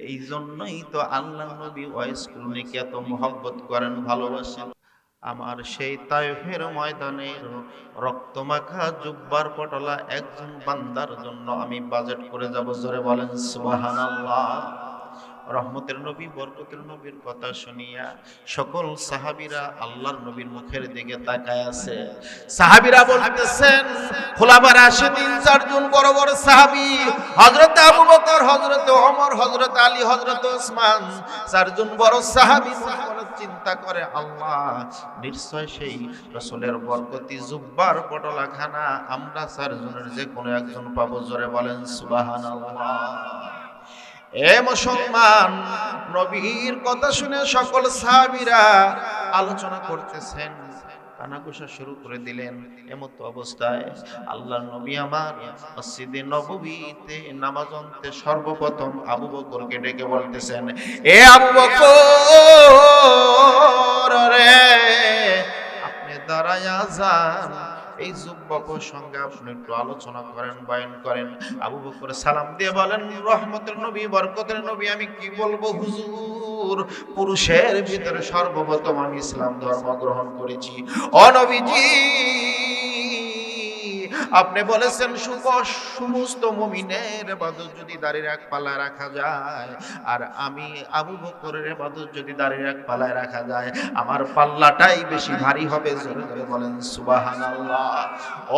এই জন্যই তো আল্লাহ নবী ওয়াইস করণীকে এত মহব্বত করেন, ভালোবাসেন। আমার সেই তায়েফের ময়দানের রক্তমাখা জুব্বার পটলা একজন বান্দার জন্য আমি বাজেট করে যাব, জোরে বলেন সুবহানাল্লাহ। রহমতের নবী বরকতের নবীর কথা শুনিয়া সকল সাহাবীরা আল্লাহর নবীর মুখের দিকে তাকায় আছে। সাহাবীরা বলতেছেন, খোলাফায়ে রাশিদিন চারজন বড় বড় সাহাবী, হযরত আবু বকর, হযরত ওমর, হযরত আলী, হযরত ওসমান, চারজন বড় সাহাবী চিন্তা করে, আল্লাহ নিশ্চয় সেই রাসূলের বরকতি জুব্বার পটলাখানা আমরা চারজনের যে কোনো একজন পাবো, জোরে বলেন সুবহানাল্লাহ। এ মুসলমান, নবীর কথা শুনে সকল সাহাবীরা আলোচনা করতেছেন, কানাঘুষা শুরু করে দিলেন। এমত অবস্থায় আল্লাহর নবী আমার মসজিদে নববীতে নামাজ আনতে সর্বপ্রথম আবু বকরকে ডেকে বলতেছেন, এ আবু বকর রে, আপনি দাঁড়ায়া যান, এই যুব্বা প্রসঙ্গে আপনি একটু আলোচনা করেন, বয়ান করেন। আবু বকর সালাম দিয়ে বলেন, রহমতের নবী বরকতের নবী, আমি কি বলবো হুজুর, পুরুষের ভিতরে সর্বপ্রথম আমি ইসলাম ধর্ম গ্রহণ করেছি। ও নবীজি, আপনি বলেছেন সমস্ত মুমিনের ইবাদত যদি দাড়ির এক পাল্লায় রাখা যায়, আর আমি আবু বকরের ইবাদত যদি দাড়ির এক পাল্লায় রাখা যায়, আমার পাল্লাটাই বেশি ভারী হবে, জোরে জোরে বলেন সুবহানাল্লাহ।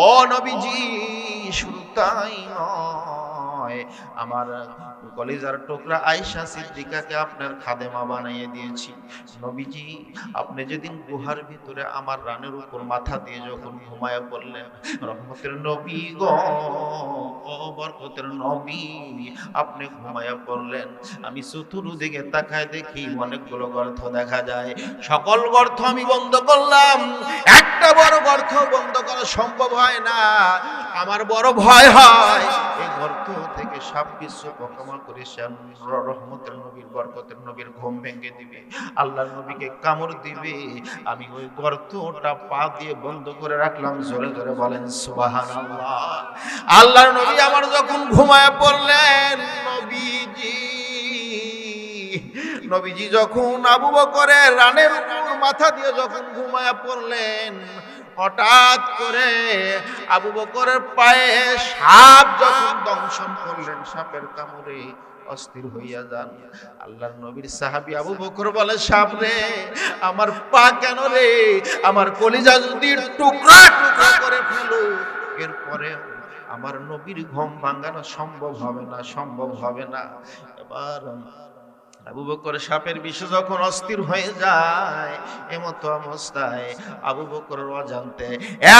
ও নবীজি, শুধু তাই নয়, আমার কলিজার টুকরা আয়েশা সিদ্দিকাকে আপনার খাদেমা বানিয়ে দিয়েছি। নবীজি, আপনি যেদিন গুহার ভিতরে আমার রানের উপর মাথা দিয়ে যখন ঘুমায়া পড়লেন, রহমতের নবী গো, ও বরকতের নবী, আপনি ঘুমায়া পড়লেন, আমি চতুর্দিকে তাকায় দেখি অনেকগুলো গর্ত দেখা যায়। সকল গর্ত আমি বন্ধ করলাম, একটা বড় গর্ত বন্ধ করা সম্ভব হয় না। আমার বড় ভয় হয় এই গর্ত থেকে সাপ বিচ্ছু পোকামাকড় এসে রহমতের নবীর বরকতের নবীর ঘুম ভেঙে দিবে, আল্লাহর নবীকে কামড় দিবে। আমি ওই গর্তটা পা দিয়ে বন্ধ করে রাখলাম, জোরে জোরে বলেন সুবহানাল্লাহ। আল্লাহর নবী আমার যখন ঘুমায় পড়লেন, নবীজি যখন আবু বকরের রানের উপর মাথা দিয়ে যখন ঘুমায় পড়লেন, হঠাৎ করে আবু বকরের পায়ে সাপ যখন দংশন করলেন, সাপের কামড়ে অস্থির হইয়া যান। আল্লাহর নবীর সাহাবী আবু বকর বলে, সাপ রে, আমার পা কেন রে, আমার কলিজা যদি টুকরা টুকরা করে ফেলো, এরপরে আমার নবীর ঘুম ভাঙানো সম্ভব হবে না, সম্ভব হবে না। এবার আবু বকর সাপের বিষে যখন অস্থির হয়ে যায়, এমতো অবস্থায় আবু বকরের অজান্তে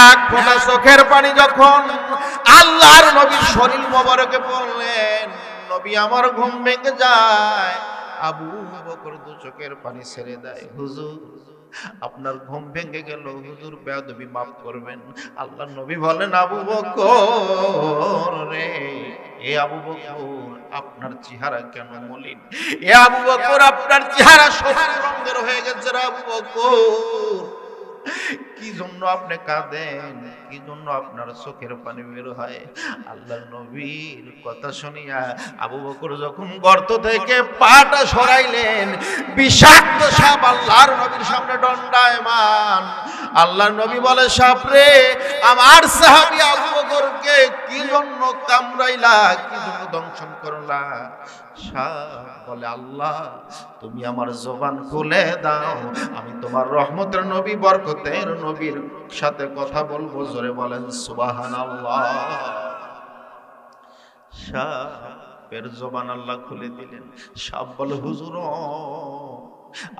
এক ফোঁটা চোখের পানি যখন আল্লাহর নবীর শরীর মোবারকে পড়লেন, নবী আমার ঘুম ভেঙে যায়। আবু বকর দু চোখের পানি ছেড়ে দেয়, হুজুর আপনার ঘুম ভেঙে গেল, হুজুর বেয়াদবি মাফ করবেন। আল্লাহর নবী বলেন, আবু বকর রে, এ আবু বকর, আপনার চেহারা কেন মলিন? এ আবু বকর, আপনার চেহারা সবুজ রঙের হয়ে গেছে রে আবু বকর, কি জন্য আপনি কাঁদেন, কি জন্য আপনার চোখের পানি বের হয়? আল্লাহর নবীর কথা শুনিয়া আবু বকর যখন গর্ত থেকে পাটা সরাইলেন, বিষাক্ত সাপ আল্লাহর নবীর সামনে দণ্ডায়মান। আল্লাহর নবী বলে, সাপ রে, আমার সাহাবী আবু বকরকে কি জন্য কামড়াইলা, কি জন্য দংশন করলা? সাপ বলে, আল্লাহ তুমি আমার জবান খুলে দাও, আমি তোমার রহমতের নবী বরকতের নবীর সাথে কথা বলবো, জোরে বলেন সুবহানাল্লাহ। সাপের জবান আল্লাহ খুলে দিলেন। সাপ বলে, হুজুর,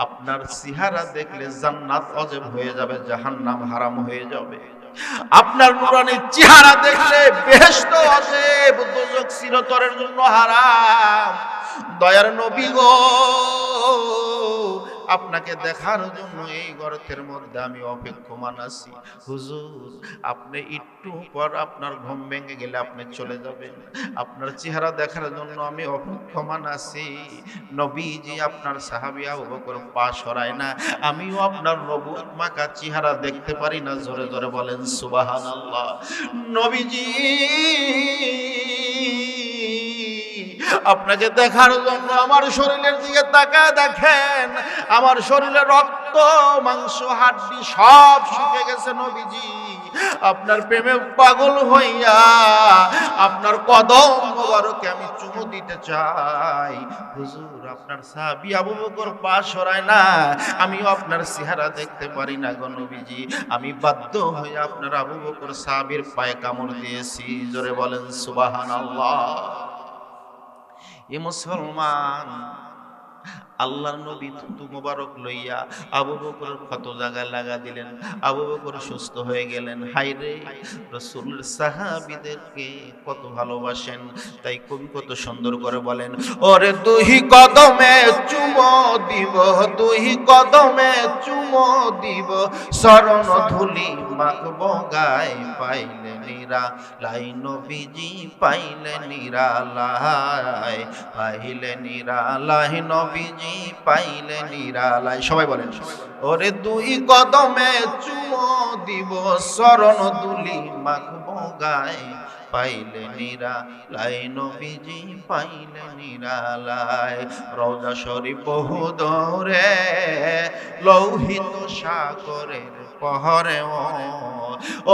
আপনার চেহারা দেখলে জান্নাত অজেব হয়ে যাবে, জাহান্নাম হারাম হয়ে যাবে। আপনার নুরানি চেহারা দেখলে বেহেশত অজেব, দোজখ চিরতরের জন্য হারাম। দয়ার নবী গো, আপনাকে দেখার জন্য এই গর্তের মধ্যে আমি অপেক্ষমান আছি। হুজুর, আপনি একটু পর আপনার ঘুম ভেঙে গেলে আপনি চলে যাবেন, আপনার চেহারা দেখার জন্য আমি অপেক্ষমান আছি। নবীজি আপনার সাহাবী আবু বকর পা সরায় না, আমিও আপনার নবুয়ত মাখা চেহারা দেখতে পারি না, জোরে জোরে বলেন সুবহানাল্লাহ। নবীজি আপনাকে দেখার জন্য আমার শরীরের দিকে তাকায় দেখেন, আমার শরীরে রক্ত মাংস হাড্ডি সব শুকে গেছে নবীজি। আপনার প্রেমে পাগল হইয়া আপনার কদম মোবারকে আমি চুমু দিতে চাই। হুজুর, আপনার সাহাবী আবু বকর পা সরায় না, আমিও আপনার চেহারা দেখতে পারি না গো নবীজি। আমি বাধ্য হয়ে আপনার আবু বকর সাহাবীর পায়ে কামড় দিয়েছি। জোরে বলেন সুবহানাল্লাহ। এ মুসলমান, আল্লাহর নবী থুতু মোবারক লইয়া আবু বকরের ক্ষত জায়গায় লাগা দিলেন। আবু বকর সুস্থ হয়ে গেলেন। হায়রে, রাসূলের সাহাবীদেরকে কত ভালোবাসেন, তাই কবি কত সুন্দর করে বলেন, ওরে দুই কদমে চুমো দিব, দুই কদমে চুমো দিব, শরণ ধুলি মাখবো গায়ে, পাইলে নিরালাই নবীজি, পাইলে নিরালাই, পাইলে নিরালাই নবীজি, পাইলে নিরালাই। সবাই বলেন, ওরে দুই কদমে চুমো দিব, শরণ ধুলি মাখবো গায়ে, পাইলে নিরালাই নবীজি, পাইলে নিরালাই। রওজা শরীফ বহু দূরে, লৌহিত সাগরের পহরে,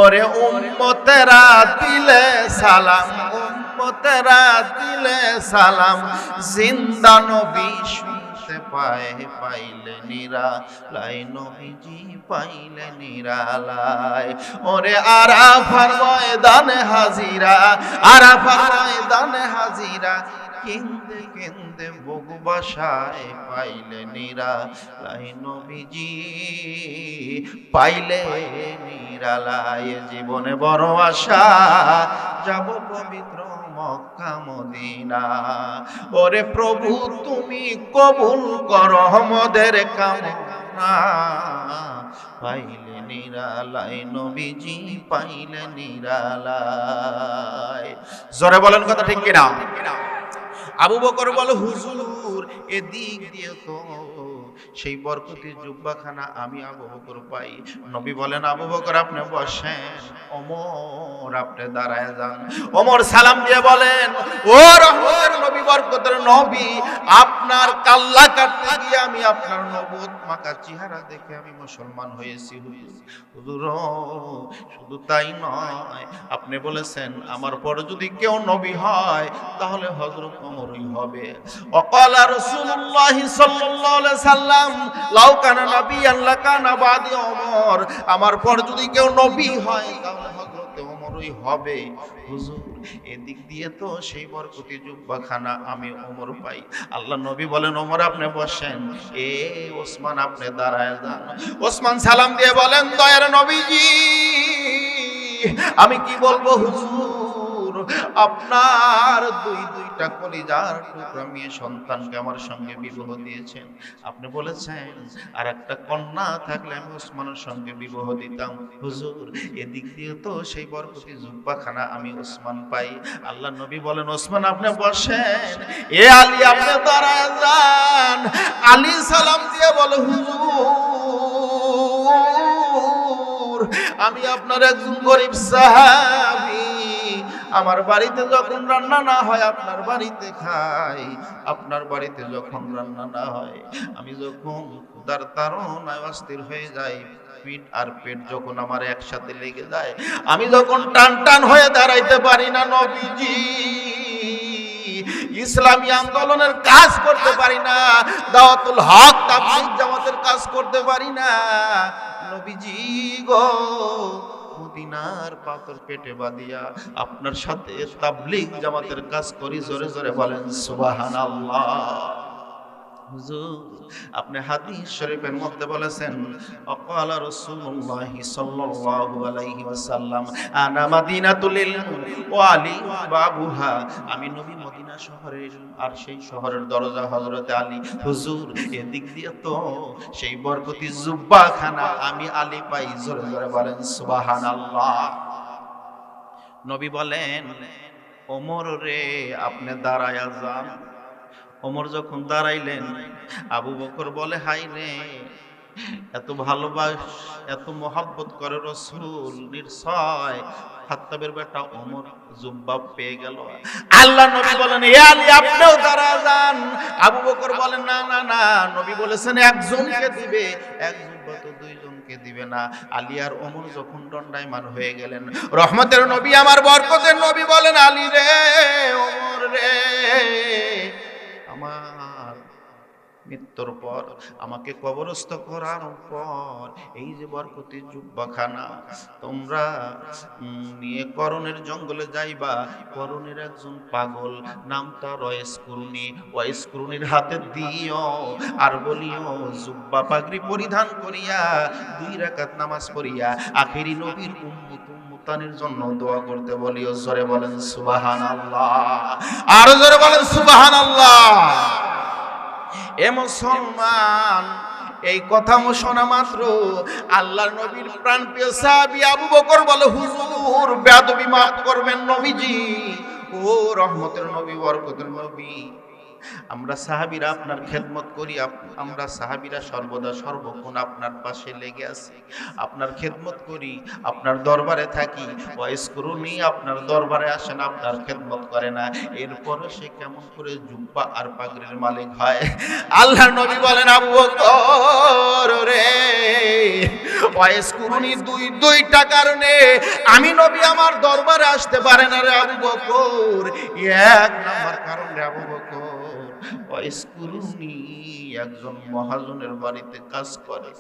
ওরে উম্মতেরা দিলে সালাম, উম্মতেরা দিলে সালাম, জিন্দা নবী শুনতে পায়, পাইলে নিরালাই নবীজি, পাইলে নিরালাই। ওরে আরাফার ময়দানে হাজিরা, আরাফার ময়দানে হাজিরা, কেন্দে কেন্দে বুক বাসায়, পাইলে নিরালাই নবীজি, পাইলে নিরালাই। জীবনে বড় আশা, যাব পবিত্র মক্কা মদিনা। ওরে প্রভু, তুমি কবুল করো মোদের কামনা, পাইলে নিরালাই নবীজি, পাইলে নিরালাই। জোরে বলেন কথা ঠিক কিনা? আবু বকর বলে, হুজুর, এদিক দিয়ে তো সেই বরকতি জুব্বাখানা আমি আবু বকর পাই। নবী বলেন, আবু বকর আপনি বসেন, ওমর আপনি দাঁড়ায় যান। ওমর সালাম দিয়ে বলেন, ও রহমতের নবী, বরকতের নবী, আপনার কাল্লা কাটতে গিয়ে আমি আপনার নবুয়ত মাখা চেহারা দেখে আমি মুসলমান হয়েছি হুজুর। শুধু তাই নয়, আপনি বলেছেন আমার পরে যদি কেউ নবী হয় তাহলে হযরত ওমরই হবে। ওয়াকালা রাসূলুল্লাহ সাল্লাল্লাহু আলাইহি সাল্লাম, লাউ কানা নাবিয়ান লাকানা বাদি ওমর, আমার পর যদি কেউ নবী হয় তাহলে হযরত ওমরই হবে। হুজুর, এদিক দিয়ে তো সেই বরকতি জুব্বাখানা আমি ওমর পাই। আল্লাহ নবী বলেন, ওমর আপনি বসেন, এ ওসমান আপনি দাঁড়ায় যান। ওসমান সালাম দিয়ে বলেন, দয়ার নবীজি, আমি কি বলবো হুজুর, আপনার দুইটা কলিজার টুকরা মেয়ে সন্তানকে আমার সঙ্গে বিবাহ দিয়েছেন। আপনি বলেছেন আর একটা কন্যা থাকলে আমি ওসমানের সঙ্গে বিবাহ দিতাম। হুজুর, এদিক দিয়ে তো সেই বরকতি জুব্বাখানা আমি ওসমান পাই। আল্লাহ নবী বলেন, ওসমান আপনি বসেন, এ আলী আপনি দাঁড়ায় যান। আলী সালাম দিয়ে বলে, হুজুর, আমি আপনার একজন গরিব সাহাবী, আমার বাড়িতে যখন রান্না না হয় আপনার বাড়িতে খাই, আপনার বাড়িতে যখন রান্না না হয়, আমি যখন ক্ষুধার তাড়নায় অস্থির হয়ে যাই, পিঠ আর পেট যখন আমার একসাথে লেগে যায়, আমি যখন টান টান হয়ে দাঁড়াইতে পারি না নবীজি, ইসলামী আন্দোলনের কাজ করতে পারি না, দাওয়াতুল হক তাবলীগ জামাতের কাজ করতে পারি না, নবীজি গো, মদিনার পাথর পেটে বাঁধিয়া আপনার সাথে তাবলীগ জামাতের কাজ করি। জোরে জোরে বলেন সুবহানাল্লাহ। হুজুর, আপনি হাদিস শরীফের মধ্যে বলেছেন, অকালা রাসূলুল্লাহ সাল্লাল্লাহু আলাইহি ওয়াসাল্লাম, আনা মাদিনাতুল ইলম ওয়া আলী বাবুহা, আমি নবী মদিনা শহরের আর সেই শহরের দরজা হযরতে আলী। হুজুর, এদিক দিয়ে তো সেই বরকতি জুব্বাখানা আমি আলী পাই। জোরে জোরে বলেন সুবহানাল্লাহ। নবী বলেন, ওমর রে আপনি দাঁড়ায়া যান। ওমর যখন দাঁড়াইলেন, আবু বকর বলে, হাই রে, এত ভালোবাস, এত মহব্বত করে রাসূল, নিশ্চয় খাত্তাবের বেটা ওমর জুব্বা পেয়ে গেল। আল্লাহ নবী বলেন, এ আলী আপনিও দাঁড়া যান। আবু বকর বলেন, না না না, নবী বলেছেন একজনকে দিবে, এক জুব্বা তো দুইজনকে দিবে না। আলী আর ওমর যখন দণ্ডায়মান হয়ে গেলেন, রহমতের নবী আমার বরকতের নবী বলেন, আলী রে, ওমর রে, আমার মৃত্যুর পর আমাকে কবরস্থ করার পর এই যে বরকতি জুব্বাখানা তোমরা নিয়ে করণের জঙ্গলে যাইবা। করণের একজন পাগল নাম তার ওয়াইস কুরুনি, ওয়াইস কুরুনির হাতে দিও আর বলিও জুব্বা পাগড়ি পরিধান করিয়া 2 রাকাত নামাজ পড়িয়া আখেরি নবীর উম্মতের জন্য দোয়া করতে বলিও। জোরে বলেন সুবহানাল্লাহ, আর জোরে বলেন সুবহানাল্লাহ। এ মুসলমান, এই কথা শোনা মাত্র আল্লাহর নবীর প্রাণপ্রিয় সাহাবী আবু বকর বলে, হুজুর বেয়াদবি মাফ করবেন নবীজি। ও রহমতের নবী, বরকতের নবী, আমরা সাহাবীরা আপনার খেদমত করি, আমরা সাহাবীরা সর্বদা সর্বক্ষণ আপনার পাশে লেগে আছি, আপনার খেদমত করি, আপনার দরবারে থাকি। ওয়াইস কুরুনি আপনার দরবারে আসেন, আপনার খেদমত করে না, এরপরে সে কেমন করে জুব্বা আর পাগড়ির মালিক হয়? আল্লাহর নবী বলেন, আবু বকর রে, ওয়াইস কুরুনি দুইটা কারণে আমি নবী আমার দরবারে আসতে পারে না রে আবু বকর। 1 নাম্বার কারণ রে আবু বকর, ওয়াইস কুরুনি একজন মহাজনের বাড়িতে কাজ করে।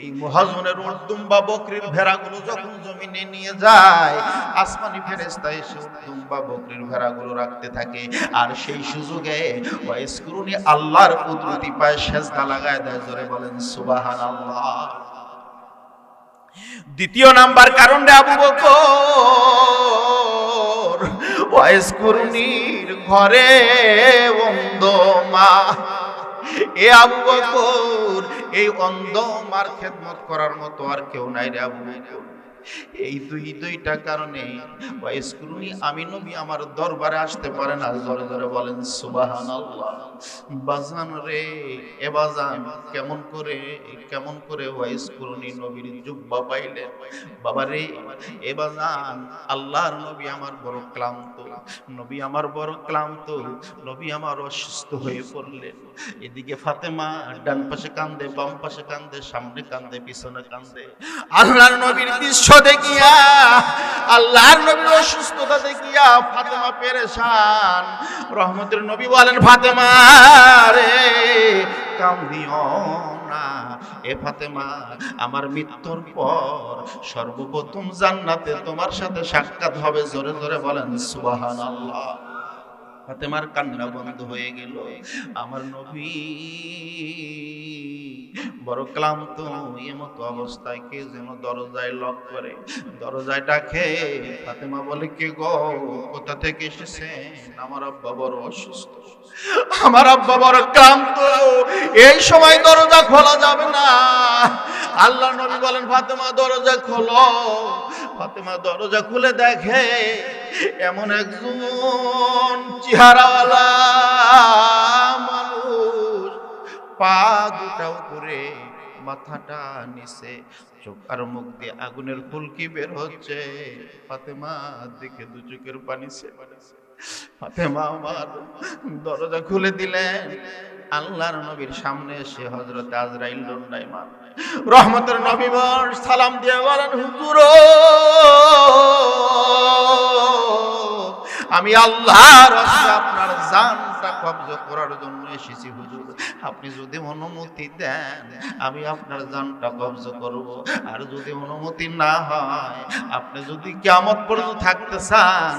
এই মহাজনের উর্দুম্বা বকরির ভেড়াগুলো যখন জমিনে নিয়ে যায়, আসমানি ফেরেশতা এসে উর্দুম্বা বকরির ভেড়াগুলো রাখতে থাকে, আর সেই সুযোগে ওয়াইস কুরুনি আল্লাহর কুদরতি পায়ে সেজদা লাগায় দেয়। জোরে বলেন সুবহানাল্লাহ। দ্বিতীয় নাম্বার কারণ রে আবু বকর, ওয়াইস কুরুনির ঘরে অন্ধ মা। এ আবু বকর, এই অন্ধ মার খেদমত করার মতো আর কেউ নাই রে আবু বকর। এই দুইটা কারণে ওয়াইস কুরুনি আমি নবী আমার দরবারে আসতে পারে না। জোরে জোরে বলেন সুবহানাল্লাহ। বাজান রে, এ বাজান, কেমন করে ওয়াইস কুরুনি নবীর জুব্বা পাইলেন? বাবা রে, এ বাজান, আল্লাহর নবী আমার বড় ক্লান্ত, নবী আমার বড় ক্লান্ত, নবী আমার অসুস্থ হয়ে পড়লেন। এদিকে ফাতেমা ডান পাশে কান্দে, বাম পাশে কান্দে, সামনে কান্দে, পিছনে কান্দে। আল্লাহর নবীর দৃশ্য দেখিয়া, আল্লাহর নবীর অসুস্থতা দেখিয়া ফাতেমা পেরেশান। রহমতের নবী বলেন, ফাতেমা রে, কান্দিও না। এ ফাতেমা, আমার মৃত্যুর পর সর্বপ্রথম জান্নাতে তোমার সাথে সাক্ষাৎ হবে। জোরে জোরে বলেন সুবহানাল্লাহ। ফাতেমার কান্না বন্ধ হয়ে গেল। আমার নবী বড় ক্লান্ত, এমতো অবস্থায় কে যেন দরজায় লক করে, দরজায় ডাকে। ফাতেমা বলে, কে গো, কোথা থেকে এসেছেন? আমার আব্বা বড় অসুস্থ, আমার আব্বা বড় ক্লান্ত, এই সময় দরজা খোলা যাবে না। আল্লাহ নবী বলেন, ফাতেমা দরজা খোলো। ফাতেমা দরজা খুলে দেখে এমন একজন চেহারাওয়ালা মানুষ, পা দুটা উপরে, মাথাটা নিচে, চোখ আর মুখ দিয়ে আগুনের ফুলকি বের হচ্ছে। ফাতেমা দেখে 2 চোখের পানি ছেড়ে। ফাতেমা আমার দরজা খুলে দিলেন। আল্লাহর নবীর সামনে এসে হযরত আজরাইল দণ্ডায়মান। রহমতের নবী সালাম দিয়ে বলেন, হুজুর, আমি আল্লাহর রাস্তায় আপনার জানটা কবজা করার জন্য এসেছি হুজুর। আপনি যদি অনুমতি দেন আমি আপনার জানটা কবজা করব, আর যদি অনুমতি না হয়, আপনি যদি কিয়ামত পর্যন্ত থাকতে চান,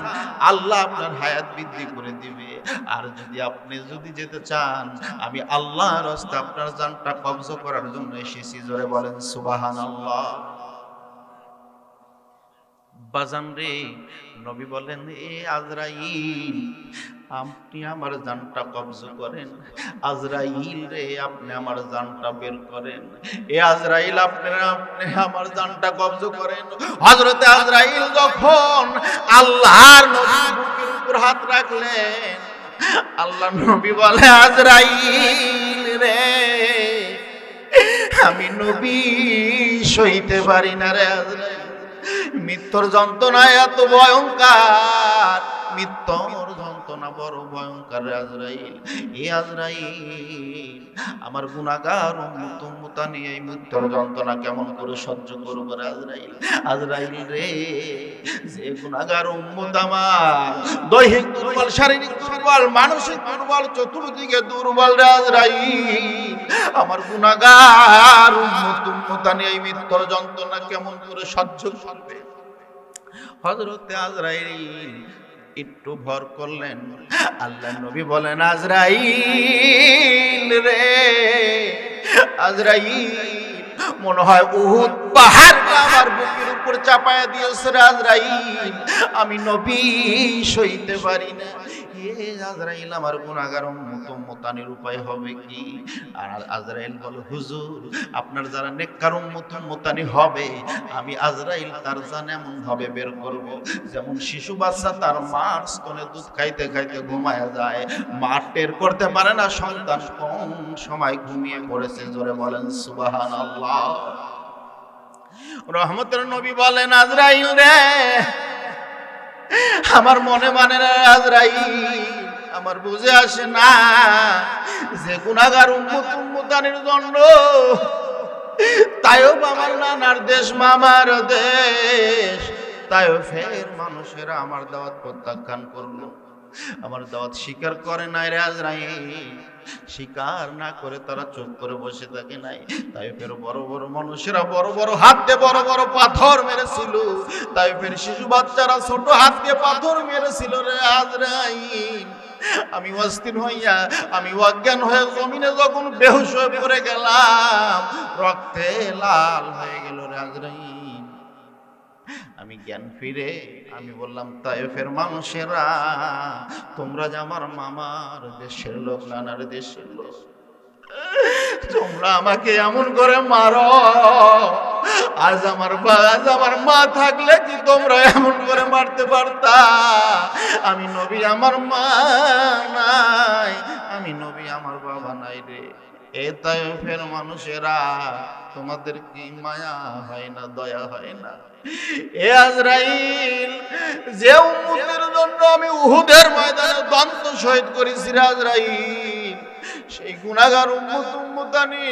আল্লাহ আপনার হায়াত বৃদ্ধি করে দিবে। আর আপনি যদি যেতে চান, আমি আল্লাহর রাস্তায় আপনার জানটা কবজা করার জন্য এসেছি। জোরে বলেন সুবহানাল্লাহ। বাজান রে, নবী বলেন, এ আজরাইল, আপনি আমার জানটা কবজা করেন। আজরাইল রে, আপনি আমার জানটা বের করেন। এ আজরাইল, আপনি আমার জানটা কবজা করেন। হযরতে আজরাইল যখন আল্লাহর নবীর বুকের উপর হাত রাখলেন, আল্লাহ নবী বলে, আজরাইল রে, আমি নবী সইতে পারি না রে আজরাইল। মৃত্যুর যন্ত্রণা এত ভয়ঙ্কর, মৃত্যুর যন্ত্রণা বড় ভয়ঙ্কর। আজরাইল, এ আজরাইল, আমার গুনাহগার উম্মত উম্মতানি এই মৃত্যুর যন্ত্রণা কেমন করে সহ্য করবে আজরাইল? আজরাইল রে, যে গুনাহগার উম্মত আমার, দৈহিক দুর্বল, শারীরিক দুর্বল, মানসিক দুর্বল, চতুর্দিকে দুর্বল রে আজরাইল, আমার গুনাহগার উম্মত উম্মতানি এই মৃত্যুর যন্ত্রণা কেমন করে সহ্য করবে? হযরতে আজরাইল একটু ভর করলেন। আল্লাহর নবী বলেন, আজরাইল রে, আজরাইল, মনে হয় উহুদ পাহাড় আমার বুকের উপর চাপায়া দিয়েছে রে আজরাইল, আমি নবী সইতে পারি না। আজরাইল, আমার গুনাহগার উম্মত উম্মতানির উপায় হবে কি? আর আজরাইল বলে, হুজুর, আপনার যারা নেককার উম্মত উম্মতানি হবে, আমি আজরাইল তার জান এমন ভাবে বের করব, যেমন শিশু বাচ্চা তার মার স্তনে দুধ খাইতে খাইতে ঘুমায়া যায়, মা টের করতে পারে না সন্তান কোন সময় ঘুমিয়ে পড়েছে। জোরে বলেন সুবহানাল্লাহ। রহমতের নবী বলেন, আজরাইল রে, আমার মনে মানে না আজরাইল, আমার বুঝে আসে না যে গুনাহগার উম্মত উম্মতানির জন্য তাইও আমার নানার দেশ, মামার দেশ, তাইও ফের মানুষেরা আমার দাওয়াত প্রত্যাখ্যান করলো, আমার দাওয়াত স্বীকার করে নাই রে আজরাইল। স্বীকার না করে তারা চুপ করে বসে থাকে নাই। তাই ফের বড় বড় মানুষেরা বড় বড় হাত দিয়ে বড় বড় পাথর মেরেছিল, তাই ফের শিশু বাচ্চারা ছোট হাত দিয়ে পাথর মেরেছিল রে আজরাইল। আমি অস্থির হইয়া, আমি অজ্ঞান হয়ে জমিনে যখন বেহুশ হয়ে পড়ে গেলাম, রক্তে লাল হয়ে গেল রে আজরাইল। আমি জ্ঞান ফিরে আমি বললাম, তায়েফের মানুষেরা, তোমরা যে আমার মামার দেশের লোক, নানার দেশের লোক, তোমরা আমাকে এমন করে মারো, আজ আমার মা থাকলে কি তোমরা এমন করে মারতে পারতা? আমি নবী, আমার মা নাই, আমি নবী, আমার বাবা নাই রে। এ তায়েফের মানুষেরা, তোমাদের কি মায়া হয় না, দয়া হয় না? এ আজরাইল, যে উম্মতের জন্য আমি উহুদের ময়দানে দন্ত শহীদ করেছি আজরাইল, সেই গুনাহগার উম্মত উম্মতানি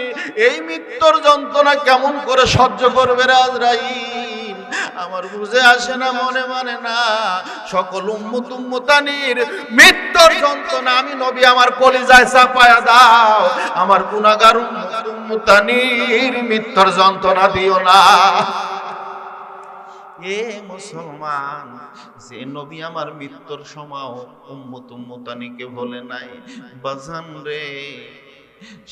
এই মৃত্যুর যন্ত্রণা কেমন করে সহ্য করবে রে আজরাইল? আমার বুঝে আসে না, মনে মানে না। সকল উম্মত উম্মতানির মৃত্যুর যন্ত্রণা আমি নবী আমার কলিজায় চাপায়া দাও, আমার গুনাহগার উম্মত উম্মতানির মৃত্যুর যন্ত্রণা দিও না। এ মুসলমান, যে নবী আমার মৃত্যুর সময় উম্মত উম্মতানিকে বলে নাই, বাজান রে,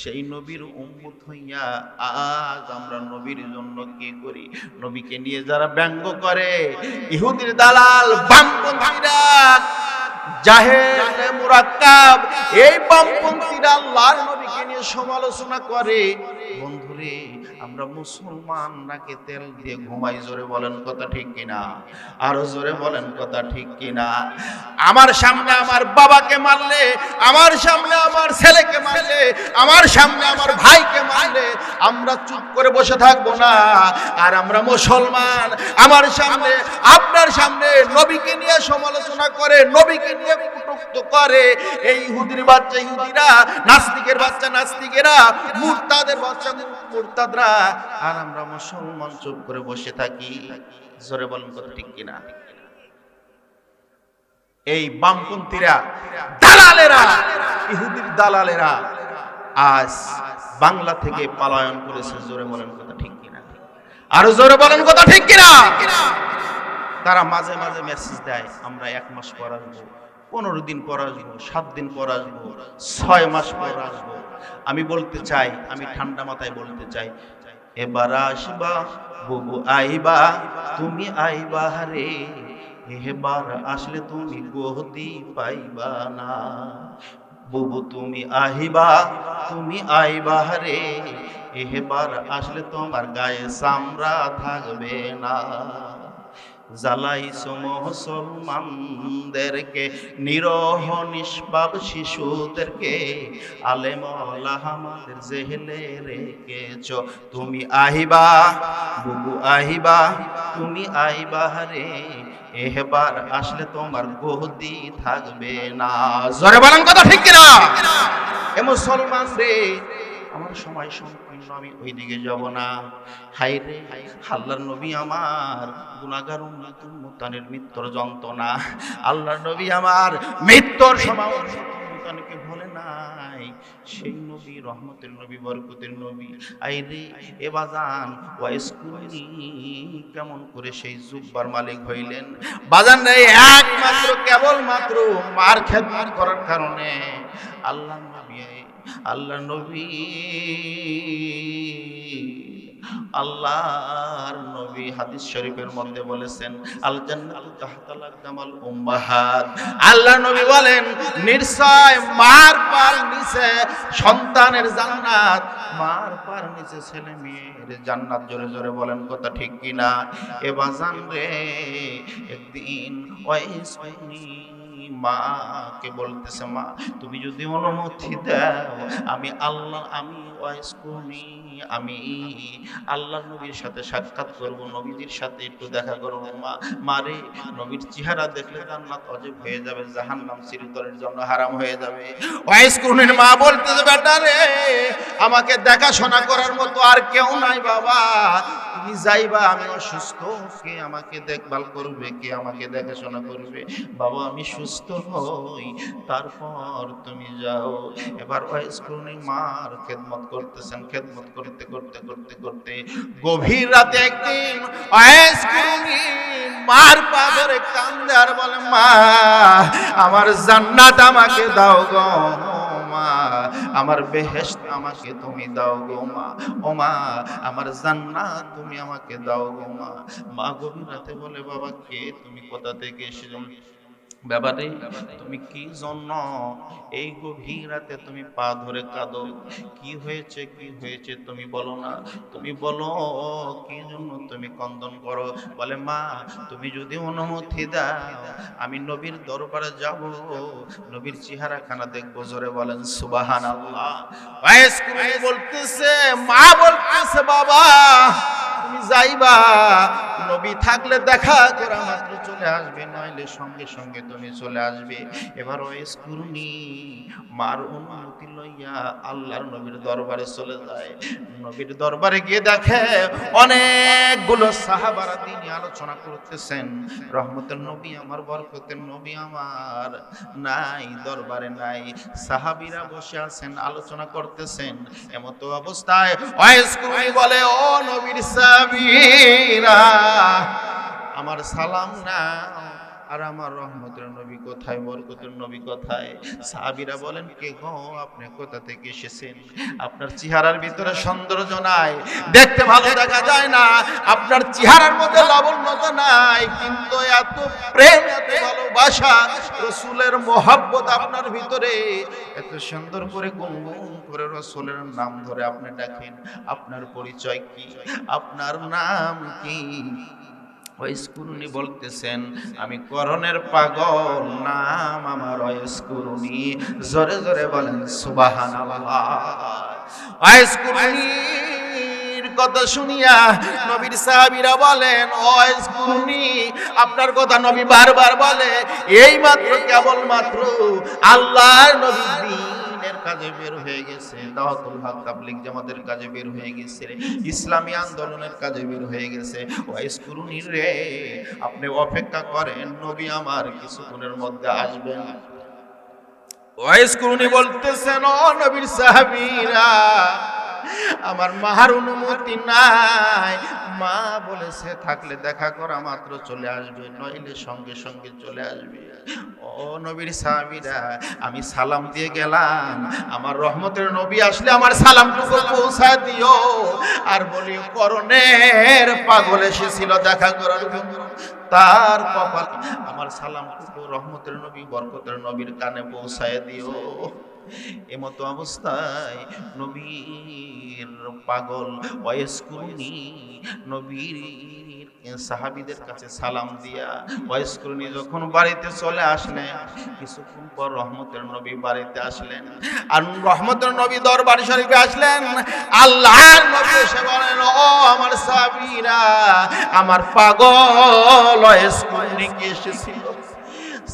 সেই নবীর উম্মত হইয়া আজ আমরা নবীর জন্য কি করি? নবীকে নিয়ে যারা ব্যঙ্গ করে, ইহুদির দালাল, বামপন্থীরা, জাহেল মুরাক্কাব, এই বামপন্থীরা আল্লাহর নবীকে নিয়ে সমালোচনা করে, বন্ধুরে, আমরা মুসলমান নাকি তেল দিয়ে ঘুমাই। জোরে বলেন কথা ঠিক কিনা? আরো জোরে বলেন কথা ঠিক কিনা? আমার সামনে আমার বাবাকে মারলে, আমার সামনে আমার ছেলেকে মারলে, আমার সামনে আমার ভাইকে মারলে আমরা চুপ করে বসে থাকবো না। আর আমরা মুসলমান, আমার সামনে আপনার সামনে নবীকে নিয়ে সমালোচনা করে, নবীকে নিয়ে কটূক্ত করে এই ইহুদির বাচ্চা ইহুদিরা, নাস্তিকের বাচ্চা নাস্তিকেরা, মুরতাদের বাচ্চা মুরতাদরা, আর আমরা মুসলমান চুপ করে বসে থাকি। জোরে বলেন কথা ঠিক কিনা? এই বামপন্থীরা, দালালেরা, ইহুদির দালালেরা আজ বাংলা থেকে পলায়ন করেছে। জোরে বলেন কথা ঠিক কিনা? আরো জোরে বলেন কথা ঠিক কিনা? তারা মাঝে মাঝে মেসেজ দেয়, আমরা 1 মাস পর আসবো, 15 দিন পর আসবো, 7 দিন পর আসবো, 6 মাস পর আসবো। আমি বলতে চাই, আমি ঠান্ডা মাথায় বলতে চাই, এবার আসবা বুবু, আইবা তুমি, আইবা রে, এবার আসলে তুমি গদি পাইবা না। বুবু তুমি আহিবা, তুমি আইবা রে, এবার আসলে তোমার গায়ে চামড়া থাকবে না। জ্বালাইছো মুসলমানদেরকে, নিরহ নিষ্পাপ শিশুদেরকে, আলেম ওলামাদের জেহেলে রেখেছ। তুমি আহিবা বুবু আহিবা, তুমি আইবা রে, এবার আসলে তোমার গদি থাকবে না। জোরে বলেন কথা ঠিক কিনা? এ মুসলমান রে, আমার সময় সম্পূর্ণ, আমি ওই দিকে যাব না। হাই রে, আল্লাহর নবী আমার গুনাহগার উম্মত উম্মতানের মৃত্যুর যন্ত্রণা, আল্লাহর নবী আমার মৃত্যুর সময় উম্মতানকে ভুলে নাই। সেই নবী রহমতের নবী, বরকতের নবী। আই রে এ বাজান, ওয়াইসকুনি কেমন করে সেই জুব্বার মালিক হইলেন? বাজান রে, একমাত্র কেবলমাত্র মার খেদমত করার কারণে। আল্লাহ নবী, আল্লাহ নবী, আল্লাহর নবী হাদিস শরীফের মধ্যে বলেছেন, আল জান্নাতু তাহতাল আকদামাল উম্মাহাত। আল্লাহ নবী বলেন, নিশ্চয় মার পার নিচে সন্তানের জান্নাত, মার পার নিচে ছেলে মেয়ের জান্নাত। জোরে জোরে বলেন কথা ঠিক কিনা? এ বাজান রে, একদিন ওয়াইসকুনি মাকে বলতেছে, মা তুমি যদি অনুমতি দাও, আমি আল্লাহ, আমি ওয়াইসকুনি, আমি আল্লাহ নবীর সাথে সাক্ষাৎ করব, নবীজির সাথে একটু দেখা করব। মা মারে, নবীর চেহারা দেখলে জান্নাত অজীব হয়ে যাবে, জাহান্নাম চিরতরের জন্য হারাম হয়ে যাবে। ওয়াইসকুনির মা বলতেছে, বেটা রে, আমাকে দেখাশোনা করার মতো আর কেউ নাই বাবা, তুমি যাইবা, আমি অসুস্থ, কে আমাকে দেখভাল করবে, কে আমাকে দেখাশোনা করবে? বাবা আমি সুস্থ হই, তারপর তুমি যাও। এবার ওয়াইসকুনি মার খেদমত করতেছেন, খেদমত করতে করতে করতে করতে গভীর রাতে একদিন ওয়াইসকুনি মার পা ধরে কান্দে আর বলে, মা আমার জান্নাত আমাকে দাও গো মা, আমার বেহেশত আমাকে তুমি দাও গো মা, ও মা আমার জান্নাত তুমি আমাকে দাও গো মা। মা গভীর রাতে বলে, বাবা কে তুমি, কোথা থেকে এসেছো? ব্যাপারে তুমি কি জন্য এই গভীর রাতে তুমি পা ধরে কাঁদো? কি হয়েছে, কি হয়েছে তুমি বলো না, তুমি বলো কি জন্য তুমি ক্রন্দন করো? বলে, মা তুমি যদি অনুমতি দাও, আমি নবীর দরবারে যাব, নবীর চেহারা খানা দেখবো। জোরে বলেন সুবহানাল্লাহ। ওয়াইসকুনি বলতেছে, মা বলতেছে, বাবা তুমি যাইবা, নবী থাকলে দেখা করা মাত্র চলে আসবে, নইলে সঙ্গে সঙ্গে তুমি চলে আসবে। এবার ওয়াইসকুনি মার অনুমতি লইয়া আল্লাহর নবীর দরবারে চলে যায়। নবীর দরবারে গিয়ে দেখে অনেকগুলো সাহাবারা তিনি আলোচনা করতেছেন। রহমতের নবী আমার, বরকতের নবী আমার নাই, দরবারে নাই। সাহাবীরা বসে আছেন, আলোচনা করতেছেন। এমতো অবস্থায় ওয়াইসকুনি বলে, ও নবীর সাহাবীরা, আমার সালাম না, আর আমার রহমতের নবী কোথায়, বরকতের নবী কোথায়? সাহাবীরা বলেন, কে গো, আপনি কোথা থেকে এসেছেন? আপনার চেহারার ভিতরে সৌন্দর্য নাই, দেখতে ভালো দেখা যায় না, আপনার চেহারার মধ্যে লাবণ্যতা নাই, কিন্তু এত প্রেম, এত ভালোবাসা, রাসূলের মহব্বত আপনার ভিতরে, এত সুন্দর করে গুনগুন করে রাসূলের নাম ধরে আপনি ডাকেন। আপনার পরিচয় কি? আপনার নাম কি? ওয়াইসকুনি বলতেছেন, আমি করণের পাগল, নাম আমার ওয়াইসকুনি। জোরে জোরে বলেন সুবহানাল্লাহ। ওয়াইসকুনির কথা শুনিয়া নবীর সাহাবীরা বলেন, ওয়াইসকুনি আপনার কথা নবী বারবার বলে, এই মাত্র কেবলমাত্র আল্লাহর নবী দ্বীনের কাজে বের হয়ে গেছে, দাওয়াতুল হক তাবলীগ জামাতের কাজে বের হয়ে গেছে, ইসলামী আন্দোলনের কাজে বের হয়ে গেছে। ওয়াইসকুনি রে, আপনি অপেক্ষা করেন, নবী আমার কিছুক্ষণের মধ্যে আসবেন। ওয়াইসকুনি বলতেছেন, ও নবীর সাহাবীরা, আমার মার অনুমতি নাই, মা বলেছে থাকলে দেখা করা মাত্র চলে আসবে, নইলে সঙ্গে সঙ্গে চলে আসবে। ও নবীর সাহাবীরা, আমি সালাম দিয়ে গেলাম, আমার রহমতের নবী আসলে আমার সালামটুকু পৌঁছায় দিও। আর বলি, করণের পাগল এসেছিল দেখা করার জন্য, তার কপাল আমার সালামটুকু রহমতের নবী, বরকতের নবীর কানে পৌঁছায় দিও। এমতো অবস্থায় নবীর পাগল ওয়াইসকুরুনি নবীর সাহাবীদের কাছে সালাম দিয়া ওয়াইসকুরুনি যখন বাড়িতে চলে আসলেন, কিছুক্ষণ পর রহমতের নবী বাড়িতে আসলেন। আর রহমতের নবী দরবার শরীফে আসলেন। আল্লাহর নবী এসে বলেন, ও আমার সাহাবীরা, আমার পাগল ওয়াইসকুরুনি কি এসেছিল?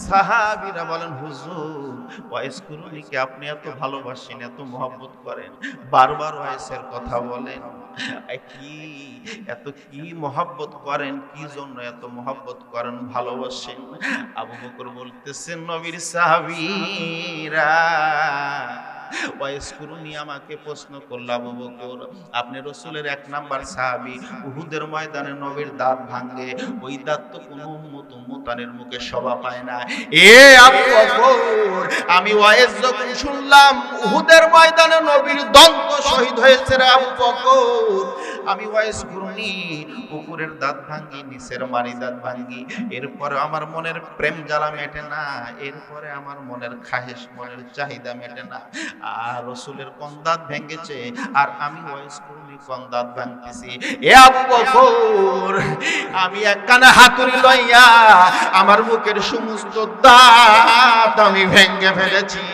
সাহাবীরা বলেন, হুজুর ওয়াইসকুরুনিকে আপনি এত ভালোবাসেন, এত মহব্বত করেন, বারবার ওয়াইসের কথা বলেন, কি মহব্বত করেন, কি জন্য এত মহব্বত করেন, ভালোবাসেন? আবু বকর বলতেছেন, নবীর সাহাবীরা ওয়াইসকুরুনি আমাকে প্রশ্ন করল, আবু বকর আপনি রাসূলের 1 নাম্বার সাহাবী, উহুদের ময়দানে নবীর দাঁত ভাঙে, ওই দাঁত তো কোনো উম্মতানের মুখে শোভা পায় না। এ আবু বকর, আমি ওয়াইস যখন শুনলাম উহুদের ময়দানে নবীর দন্ত শহীদ হয়েছে রে আবু বকর, আমি ওয়াইসকুরুনি উপরের দাঁত ভাঙি, নিচের মারি দাঁত ভাঙি, এরপরে আমার মনের প্রেম জ্বালা মেটে না, এরপরে আমার মনের খাহেশ, মনের চাহিদা মেটে না। আর রাসূলের কোন দাঁত ভেঙেছে আর আমি ওয়াইসকুরুনি কোন দাঁত ভাঙতেছি? এ আবু বকর, আমি একখানা হাতুড়ি লইয়া আমার মুখের সমস্ত দাঁত আমি ভেঙে ফেলেছি।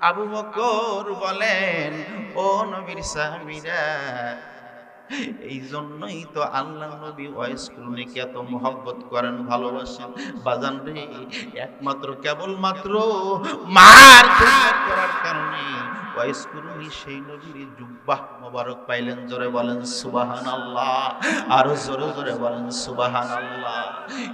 আবু বকর বলেন, ও নবীর সাহাবীরা, এই জন্যই তো আল্লাহ নবী ওয়াইসকুরুনিকে এত মহব্বত করেন, ভালোবাসেন। বাজান রে, একমাত্র কেবলমাত্র মার খেদমত করার কারণে ওয়াইসকুরুনি সেই নবীর জুব্বাহ মোবারক পাইলেন। জোরে বলেন সুবহানাল্লাহ, আরো জোরে জোরে বলেন সুবহানাল্লাহ।